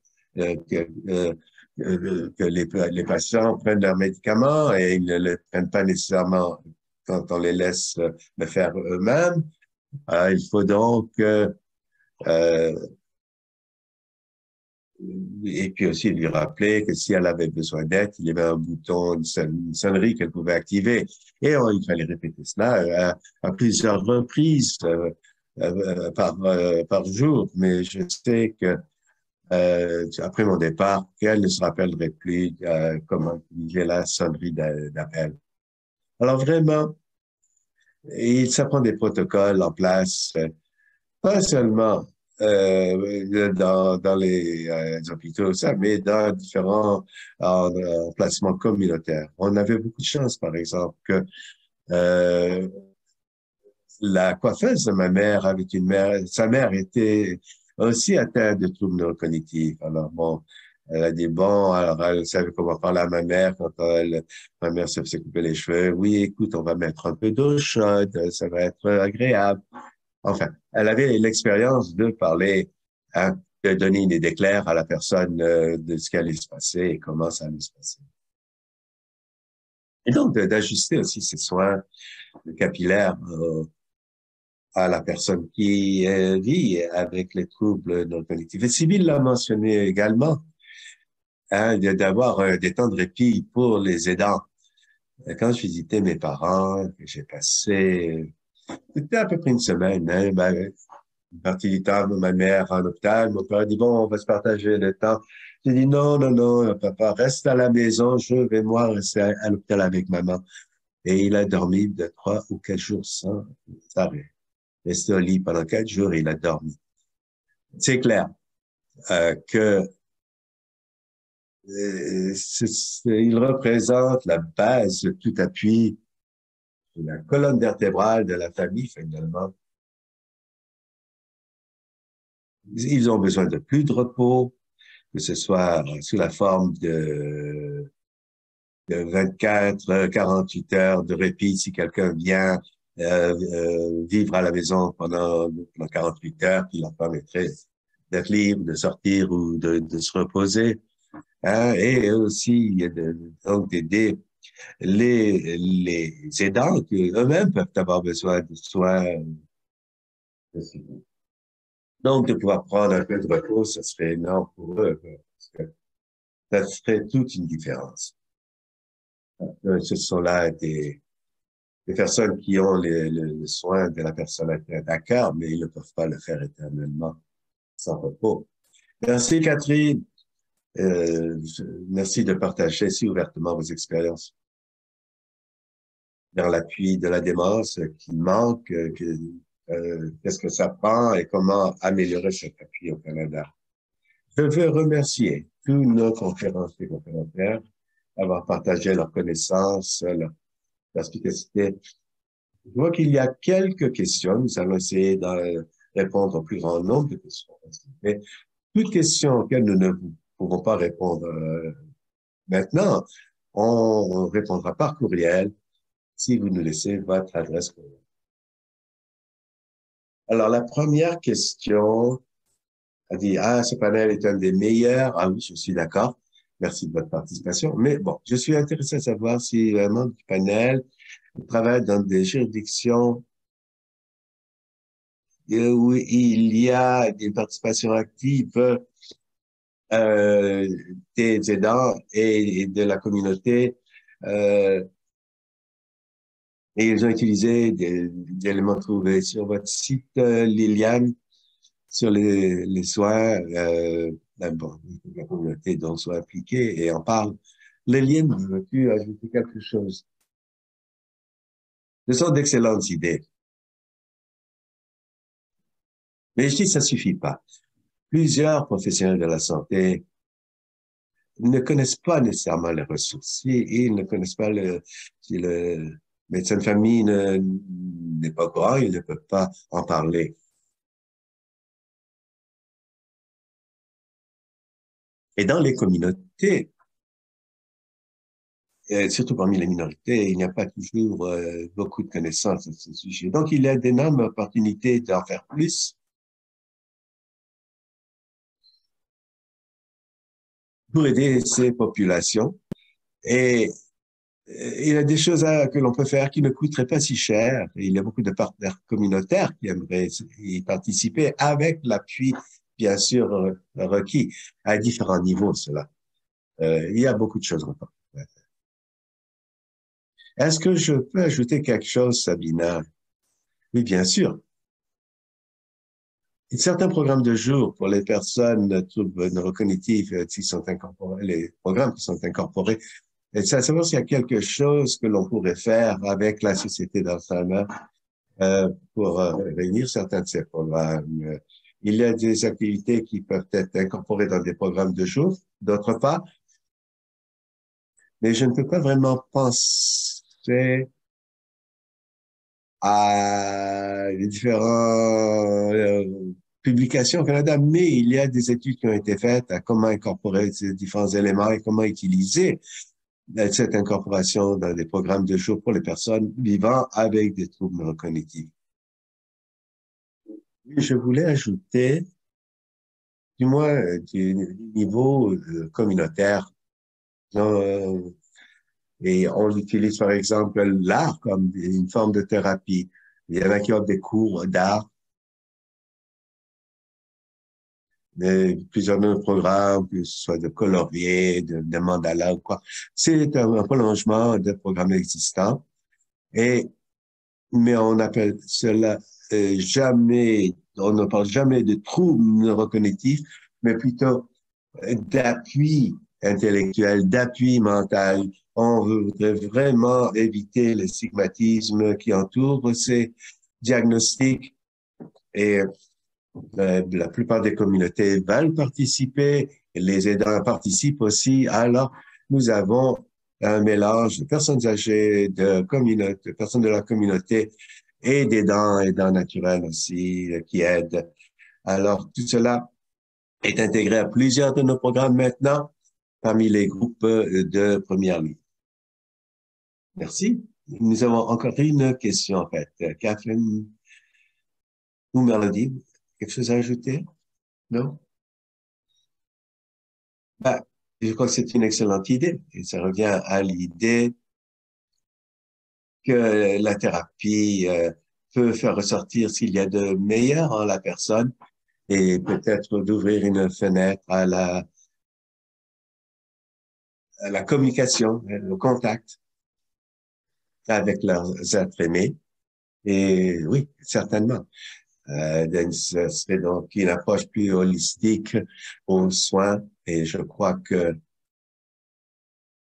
que les patients prennent leurs médicaments et ils ne le prennent pas nécessairement quand on les laisse le faire eux-mêmes. Il faut donc euh, et puis aussi lui rappeler que si elle avait besoin d'aide, il y avait un bouton, une sonnerie qu'elle pouvait activer. Et il fallait répéter cela à plusieurs reprises par jour. Mais je sais que après mon départ, qu'elle ne se rappellerait plus comment utiliser la sonnerie d'appel. Alors vraiment, ça prend des protocoles en place. Pas seulement dans les hôpitaux, ça, mais dans différents placements communautaires. On avait beaucoup de chance, par exemple, que euh, la coiffeuse de ma mère avait sa mère était aussi atteinte de troubles neurocognitifs. Alors bon, elle a dit bon, alors elle savait comment parler à ma mère quand ma mère se faisait couper les cheveux. Oui, écoute, on va mettre un peu d'eau chaude, ça va être agréable. Enfin, elle avait l'expérience de parler, hein, de donner une idée claire à la personne de ce qui allait se passer et comment ça allait se passer. Et donc, d'ajuster aussi ses soins capillaires à la personne qui vit avec les troubles non cognitifs. Et Sybille l'a mentionné également, hein, d'avoir des temps de répit pour les aidants. Et quand je visitais mes parents, que j'ai passé, c'était à peu près une semaine, hein, ben, une partie du temps, ma mère en hôpital, mon père dit, bon, on va se partager le temps. J'ai dit, non, non, non, papa, reste à la maison, je vais moi rester à l'hôpital avec maman. Et il a dormi de 3 ou 4 jours sans arrêt. Resté au lit pendant 4 jours et il a dormi. C'est clair que il représente la base de tout appui, la colonne vertébrale de la famille, finalement. Ils ont besoin de plus de repos, que ce soit sous la forme de 24, 48 heures de répit si quelqu'un vient vivre à la maison pendant 48 heures qui leur permettrait d'être libre, de sortir ou de se reposer. Hein, et aussi donc d'aider les aidants qui eux-mêmes peuvent avoir besoin de soins. Donc, de pouvoir prendre un peu de repos, ce serait énorme pour eux, parce que ça serait toute une différence. Ce sont là des personnes qui ont le soin de la personne atteinte à cœur, mais ils ne peuvent pas le faire éternellement sans repos. Merci, Catherine. Merci de partager si ouvertement vos expériences dans l'appui de la démence qui manque, qu'est-ce que ça prend et comment améliorer cet appui au Canada. Je veux remercier tous nos conférenciers et conférencières d'avoir partagé leurs connaissances, leur perspicacité. Je vois qu'il y a quelques questions. Nous allons essayer de répondre au plus grand nombre de questions. Mais toute question auxquelles nous ne pouvons pas répondre maintenant, on répondra par courriel si vous nous laissez votre adresse courriel. Alors, la première question a dit, ah, ce panel est un des meilleurs. Ah oui, je suis d'accord. Merci de votre participation. Mais bon, je suis intéressé à savoir si un membre du panel travaille dans des juridictions où il y a une participation active euh, des aidants et de la communauté. Euh, et ils ont utilisé des éléments trouvés sur votre site, Liliane, sur les soins, bon, la communauté dont sont impliqués et en parle. Léliane veux-tu ajouter quelque chose? Ce sont d'excellentes idées. Mais je dis, ça suffit pas. Plusieurs professionnels de la santé ne connaissent pas nécessairement les ressources. Ils ne connaissent pas si le médecin de famille n'est pas au courant, il ne peut pas en parler. Et dans les communautés, surtout parmi les minorités, il n'y a pas toujours beaucoup de connaissances à ce sujet. Donc, il y a d'énormes opportunités d'en faire plus pour aider ces populations. Et il y a des choses que l'on peut faire qui ne coûteraient pas si cher. Et il y a beaucoup de partenaires communautaires qui aimeraient y participer avec l'appui, bien sûr, requis à différents niveaux, cela. Il y a beaucoup de choses encore. Est-ce que je peux ajouter quelque chose, Sabina? Oui, bien sûr. Certains programmes de jour pour les personnes troubles neurocognitives qui sont incorporés, les programmes qui sont incorporés, et ça, savoir s'il y a quelque chose que l'on pourrait faire avec la Société d'Alzheimer pour réunir certains de ces programmes. Il y a des activités qui peuvent être incorporées dans des programmes de jour, d'autres pas, mais je ne peux pas vraiment penser à les différentes publications au Canada, mais il y a des études qui ont été faites à comment incorporer ces différents éléments et comment utiliser cette incorporation dans des programmes de jour pour les personnes vivant avec des troubles neurocognitifs. Je voulais ajouter, du moins du niveau communautaire, euh, et on utilise par exemple l'art comme une forme de thérapie. Il y en a qui ont des cours d'art, plusieurs de nos programmes, que ce soit de colorier, de mandala ou quoi. C'est un prolongement de programmes existants. Et, mais on appelle cela jamais, on ne parle jamais de troubles neurocognitifs, mais plutôt d'appui intellectuel, d'appui mental. On voudrait vraiment éviter le stigmatisme qui entoure ces diagnostics et la plupart des communautés veulent participer, les aidants participent aussi. Alors, nous avons un mélange de personnes âgées, de personnes de la communauté et aidants naturels aussi qui aident. Alors, tout cela est intégré à plusieurs de nos programmes maintenant parmi les groupes de première ligne. Merci. Nous avons encore une question en fait. Catherine ou Mélodie, quelque chose à ajouter? Non? Ben, je crois que c'est une excellente idée. Et ça revient à l'idée que la thérapie peut faire ressortir s'il y a de meilleur en la personne et peut-être d'ouvrir une fenêtre à la communication, au contact avec leurs êtres aimés. Et oui, certainement. Ce serait donc une approche plus holistique aux soins et je crois que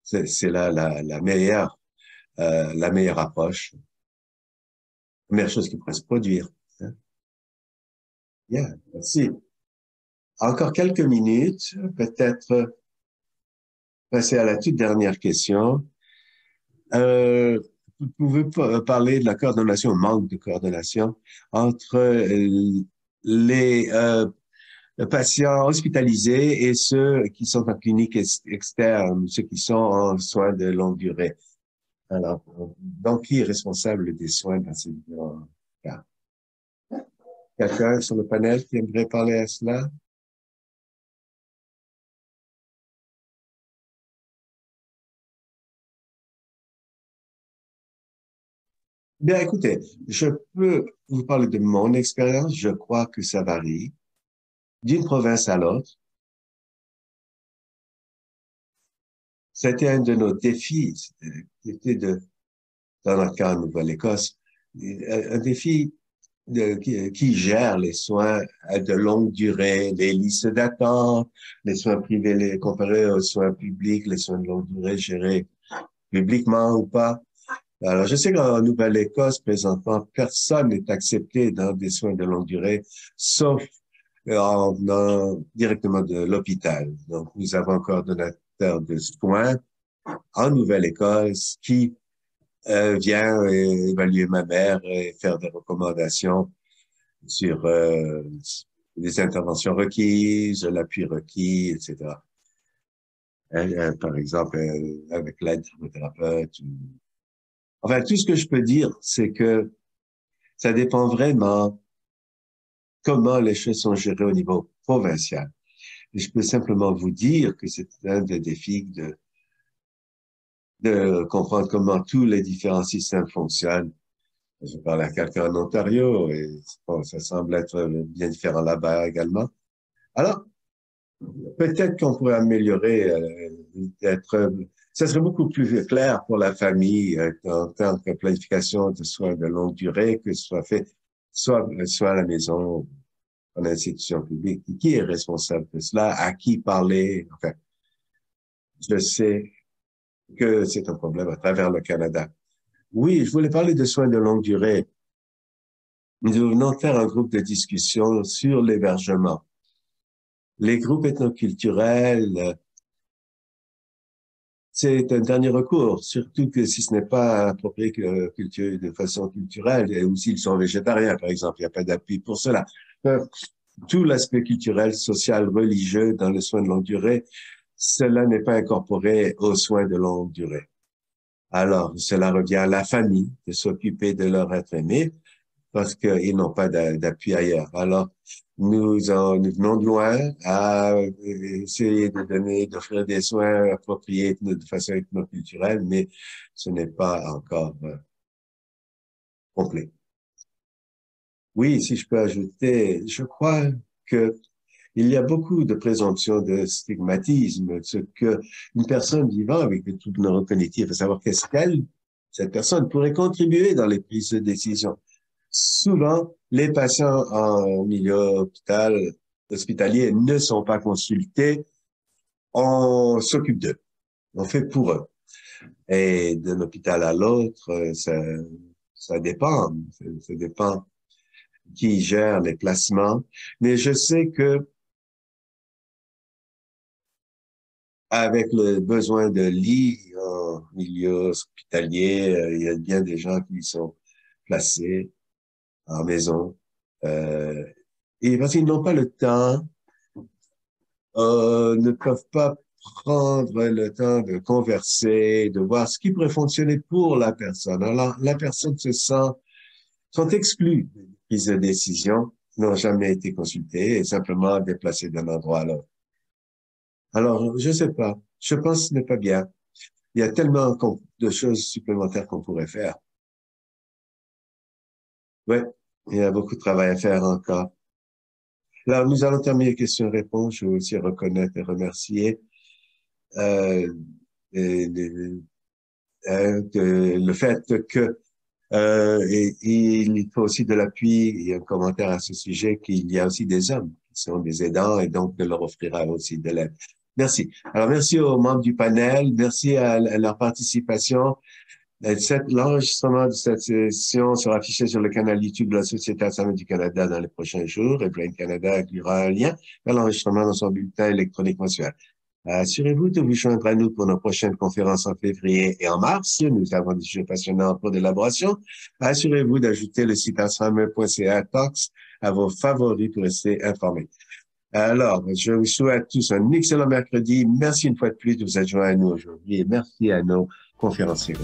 c'est là la meilleure approche, la meilleure chose qui pourrait se produire. Hein. Bien, merci. Encore quelques minutes, peut-être passer à la toute dernière question. Euh, vous pouvez parler de la coordination, manque de coordination entre les patients hospitalisés et ceux qui sont en clinique externe, ceux qui sont en soins de longue durée. Alors, donc, qui est responsable des soins dans ces différents cas? Quelqu'un sur le panel qui aimerait parler à cela? Bien, écoutez, je peux vous parler de mon expérience. Je crois que ça varie d'une province à l'autre. C'était un de nos défis, qui était dans notre cas en Nouvelle-Écosse, un défi qui gère les soins de longue durée, les listes d'attente, les soins privés comparés aux soins publics, les soins de longue durée gérés publiquement ou pas. Alors, je sais qu'en Nouvelle-Écosse, présentement, personne n'est accepté dans des soins de longue durée, sauf en venant directement de l'hôpital. Donc, nous avons un coordonnateur de soins en Nouvelle-Écosse qui vient évaluer ma mère et faire des recommandations sur les interventions requises, l'appui requis, etc. Par exemple, avec l'aide thérapeute. Enfin, tout ce que je peux dire, c'est que ça dépend vraiment comment les choses sont gérées au niveau provincial. Et je peux simplement vous dire que c'est un des défis de comprendre comment tous les différents systèmes fonctionnent. Je parle à quelqu'un en Ontario et bon, ça semble être bien différent là-bas également. Alors, peut-être qu'on pourrait améliorer, ça serait beaucoup plus clair pour la famille en termes de planification de soins de longue durée que ce soit fait soit à la maison, en institution publique. Qui est responsable de cela? À qui parler? Enfin, je sais que c'est un problème à travers le Canada. Oui, je voulais parler de soins de longue durée. Nous venons de faire un groupe de discussion sur l'hébergement. Les groupes ethnoculturels, c'est un dernier recours, surtout que si ce n'est pas approprié de façon culturelle, ou s'ils sont végétariens, par exemple, il n'y a pas d'appui pour cela. Tout l'aspect culturel, social, religieux dans les soins de longue durée, cela n'est pas incorporé aux soins de longue durée. Alors, cela revient à la famille de s'occuper de leur être aimé parce qu'ils n'ont pas d'appui ailleurs. Alors, nous venons de loin à essayer d'offrir des soins appropriés de façon ethnoculturelle, mais ce n'est pas encore complet. Oui, si je peux ajouter, je crois que il y a beaucoup de présomptions de stigmatisme, ce que une personne vivant avec des troubles neurocognitifs, à savoir qu'est-ce qu'elle, cette personne pourrait contribuer dans les prises de décision. Souvent, les patients en milieu hospitalier ne sont pas consultés, on s'occupe d'eux, on fait pour eux. Et d'un hôpital à l'autre, ça dépend, ça dépend qui gère les placements. Mais je sais que avec le besoin de lits en milieu hospitalier, il y a bien des gens qui sont placés en maison. Euh, et parce qu'ils n'ont pas le temps, ne peuvent pas prendre le temps de converser, de voir ce qui pourrait fonctionner pour la personne. Alors, la personne sont exclus des prises de décision, n'ont jamais été consultés et simplement déplacés d'un endroit à l'autre. Alors, je sais pas. Je pense que ce n'est pas bien. Il y a tellement de choses supplémentaires qu'on pourrait faire. Ouais, il y a beaucoup de travail à faire encore. Alors, nous allons terminer questions-réponses. Je veux aussi reconnaître et remercier euh, et- le fait que il faut aussi de l'appui. Il y a un commentaire à ce sujet qu'il y a aussi des hommes qui sont des aidants et donc de leur offrira aussi de l'aide. Merci. Alors, merci aux membres du panel. Merci à leur participation. L'enregistrement de cette session sera affiché sur le canal YouTube de la Société Alzheimer du Canada dans les prochains jours et Brain Canada inclura un lien vers l'enregistrement dans son bulletin électronique mensuel. Assurez-vous de vous joindre à nous pour nos prochaines conférences en février et en mars. Nous avons des sujets passionnants en cours d'élaboration. Assurez-vous d'ajouter le site alzheimer.ca Talks à vos favoris pour rester informés. Alors, je vous souhaite tous un excellent mercredi. Merci une fois de plus de vous être joints à nous aujourd'hui et merci à nos conférenciers.